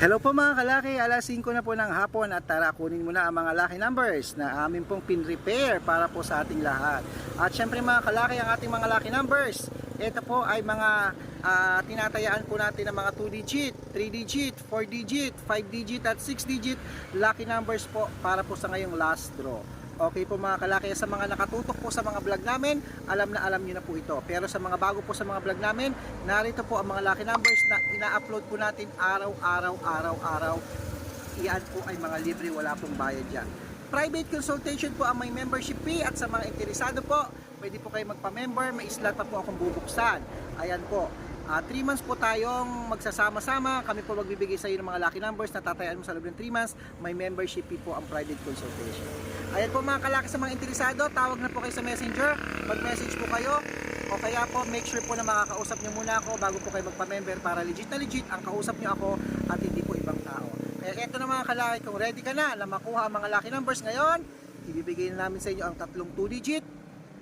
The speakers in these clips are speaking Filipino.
Hello po mga kalaki, alas 5 na po ng hapon at tara kunin mo na ang mga lucky numbers na amin pong pin-repair para po sa ating lahat. At syempre mga kalaki, ang ating mga lucky numbers, ito po ay mga tinatayaan po natin ng mga 2 digit, 3 digit, 4 digit, 5 digit at 6 digit lucky numbers po para po sa ngayong last draw. Okay po mga kalaki, sa mga nakatutok po sa mga vlog namin, alam na alam nyo na po ito. Pero sa mga bago po sa mga vlog namin, narito po ang mga lucky numbers na ina-upload po natin araw-araw. Iyan po ay mga libre, wala pong bayad dyan. Private consultation po ang may membership fee at sa mga interesado po, pwede po kayo magpa-member, may slot pa po akong bubuksan. Ayan po. 3 months po tayong magsasama-sama. Kami po magbibigay sa iyo ng mga lucky numbers na tatayaan mo sa loob ng 3 months. May membership fee po ang private consultation. Ayan po mga kalaki, sa mga interesado, tawag na po kayo sa messenger. Mag-message po kayo. O kaya po, make sure po na makakausap nyo muna ako bago po kayo magpa-member para legit na legit ang kausap nyo ako at hindi po ibang tao. Kaya eto na mga kalaki, kung ready ka na makuha ang mga lucky numbers ngayon, ibibigay na namin sa inyo ang tatlong 2 digit,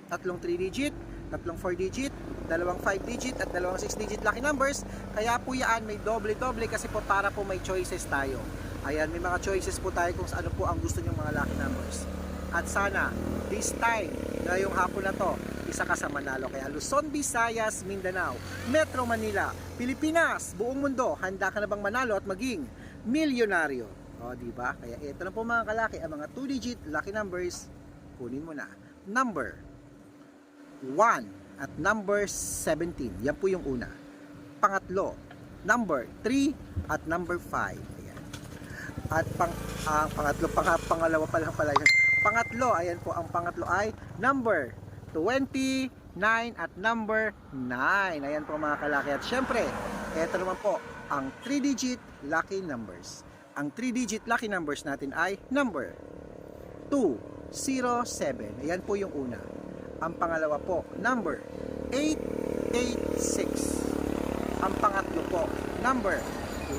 tatlong 3 digit, tatlong 4 digit, dalawang 5 digit at dalawang 6 digit lucky numbers. Kaya po yan may doble-doble kasi po para po may choices tayo. Ayan, may mga choices po tayo kung ano po ang gusto nyong mga lucky numbers. At sana, this time, ngayong hapon na to, isa ka sa manalo. Kaya Luzon, Visayas, Mindanao, Metro Manila, Pilipinas, buong mundo, handa ka na bang manalo at maging milyonaryo? O, diba? Kaya ito na po mga kalaki, ang mga 2 digit lucky numbers, kunin mo na. Number 1 at number 17. Yan po yung una. Pangatlo, number 3 at number 5. Ayan. At pangalawa pa lang pala yun. Pangatlo, ayan po, ang pangatlo ay number 29 at number 9. Ayan po mga kalaki. At syempre, eto naman po, ang 3 digit lucky numbers. Ang 3 digit lucky numbers natin ay number 207. Ayan po yung una. Ang pangalawa po, number 886. Ang pangatlo po, number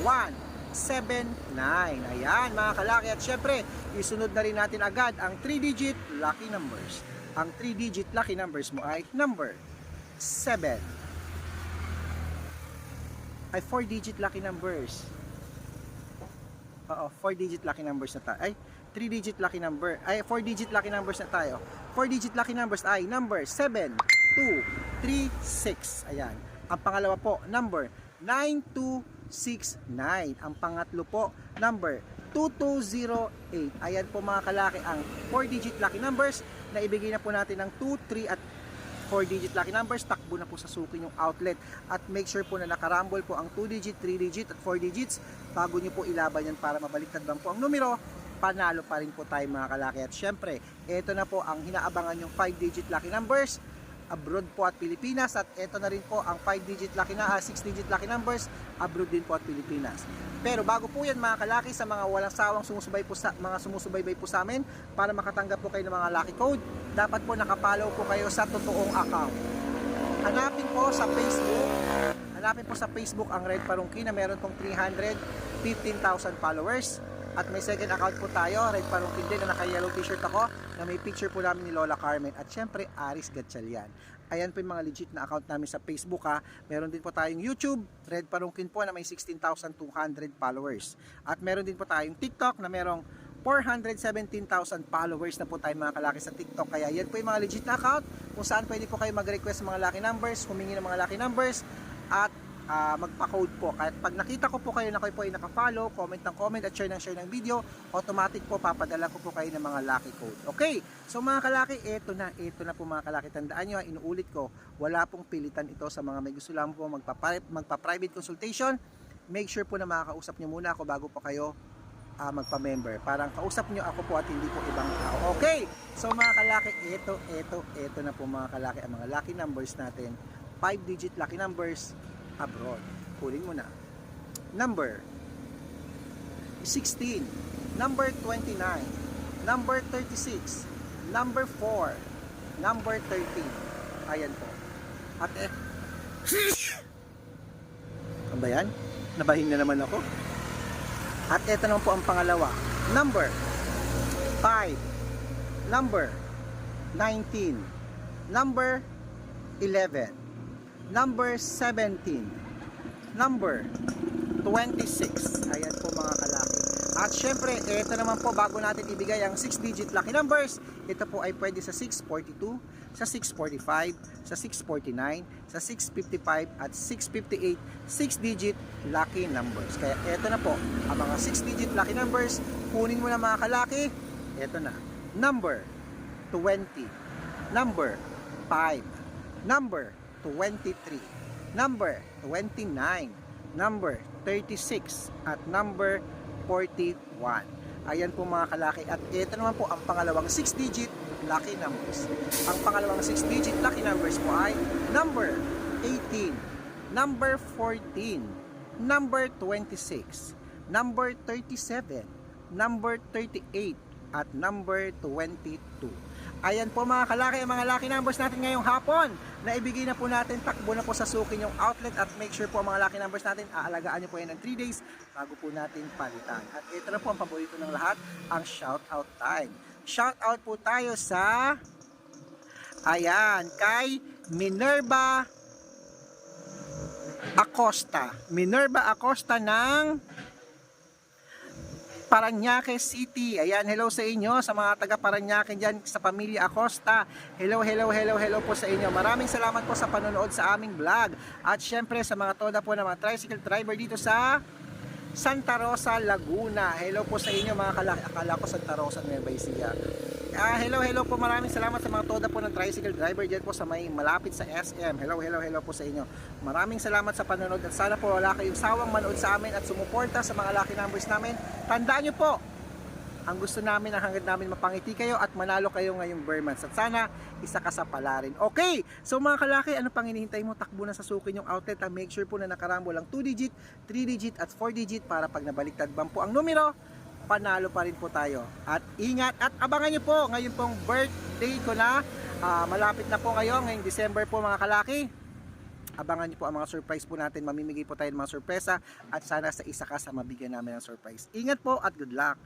179. Ayan mga kalaki. At syempre, isunod na rin natin agad ang 3-digit lucky numbers. Ang 3-digit lucky numbers mo ay number 7. Ay 4-digit lucky numbers. Oo, 4-digit lucky numbers na tayo. Ay, 3-digit lucky number. Ay, 4-digit lucky numbers na tayo. 4-digit lucky numbers ay number 7, 2, 3, 6. Ayan. Ang pangalawa po, number 9269. Ang pangatlo po, number 2208. Ayan po mga kalaki, ang 4-digit lucky numbers na ibigay na po natin ng 2, 3 at 4-digit lucky numbers. Takbo na po sa suki yung outlet. At make sure po na nakarambol po ang 2-digit, 3-digit at 4 digits bago nyo po ilaban yan para mabaliktad lang po ang numero. Panalo pa rin po tayo mga kalaki. At syempre, ito na po ang hinaabangan yung 5-digit lucky numbers abroad po at Pilipinas. At ito na rin po ang 5-digit lucky na 6-digit lucky numbers abroad din po at Pilipinas. Pero bago po yan mga kalaki, sa mga walang sawang sumusubaybay po sa amin para makatanggap po kayo ng mga lucky code, dapat po nakapollow po kayo sa totoong account. Hanapin po sa Facebook ang Red Parungki na meron pong 315,000 followers. At may second account po tayo, Red Parungkin din, na naka-yellow t-shirt ako, na may picture po namin ni Lola Carmen. At syempre, Aris Gatchalian. Ayan po yung mga legit na account namin sa Facebook ha. Meron din po tayong YouTube, Red Parungkin po, na may 16,200 followers. At meron din po tayong TikTok na merong 417,000 followers na po tayo mga kalaki sa TikTok. Kaya yan po yung mga legit na account kung saan pwede po kayo mag-request mga lucky numbers, humingi ng mga lucky numbers, at magpa-code po. Kahit pag nakita ko po kayo na kayo po ay naka-follow, comment ng comment at share ng video, automatic po papadala ko po kayo ng mga lucky code. Okay? So mga kalaki, ito na po mga kalaki. Tandaan nyo, inuulit ko, wala pong pilitan ito sa mga may gusto lang po magpa-private consultation. Make sure po na makakausap nyo muna ako bago po kayo magpa-member. Parang kausap nyo ako po at hindi po ibang tao. Okay? So mga kalaki, ito na po mga kalaki, ang mga lucky numbers natin. 5-digit lucky numbers abroad. Kunin mo na. Number 16, number 29, number 36, number 4, number 13. Ayan po. At ano ba yan? Nabahin na naman ako. At ito naman po ang pangalawa. Number 5, number 19, number 11, number 17, number 26. Ayan po mga kalaki. At syempre, ito naman po bago natin ibigay ang 6-digit lucky numbers. Ito po ay pwede sa 642, sa 645, sa 649, sa 655 at 658 6-digit lucky numbers. Kaya ito na po ang mga 6-digit lucky numbers. Kunin mo na mga kalaki. Ito na. Number 20, number 5, number 23, number 29, number 36 at number 41. Ayan po mga kalaki. At ito naman po ang pangalawang 6-digit lucky numbers. Ang pangalawang 6-digit lucky numbers po ay number 18, number 14, number 26, number 37, number 38 at number 22. Ayan po mga kalaki, ang mga lucky numbers natin ngayong hapon. Naibigay na po natin, takbo na po sa sukin yung outlet at make sure po ang mga lucky numbers natin, aalagaan nyo po yan ng 3 days bago po natin palitan. At ito na po ang paborito ng lahat, ang shout out time. Shout out po tayo sa kay Minerva Acosta. Minerva Acosta ng Parañaque City. Ayan, hello sa inyo, sa mga taga Parañaque dyan, sa pamilya Acosta. Hello po sa inyo. Maraming salamat po sa panonood sa aming vlog. At syempre sa mga toda po ng mga tricycle driver dito sa Santa Rosa, Laguna. Hello po sa inyo mga kalaki. Akala ko Santa Rosa, Nueva Ecija. Hello po, maraming salamat sa mga toda po ng tricycle driver dyan po sa may malapit sa SM. Hello po sa inyo. Maraming salamat sa panonood at sana po wala kayong sawang manood sa amin at sumuporta sa mga lucky numbers namin. Tandaan nyo po, ang gusto namin, ang hangad namin mapangiti kayo at manalo kayo ngayong Burmans. At sana isa ka sa pala rin. Okay, so mga kalaki, ano pang hinihintay mo? Takbo na sa sukin yung outlet. Make sure po na nakarambol ang 2-digit, 3-digit at 4-digit para pag nabaliktad bang po ang numero, panalo pa rin po tayo. At ingat at abangan nyo po ngayon pong birthday ko na. Malapit na po ngayon, ngayong December po mga kalaki. Abangan nyo po ang mga surprise po natin. Mamimigay po tayo ng mga sorpresa at sana sa isa ka sa mabigyan namin ng surprise. Ingat po at good luck.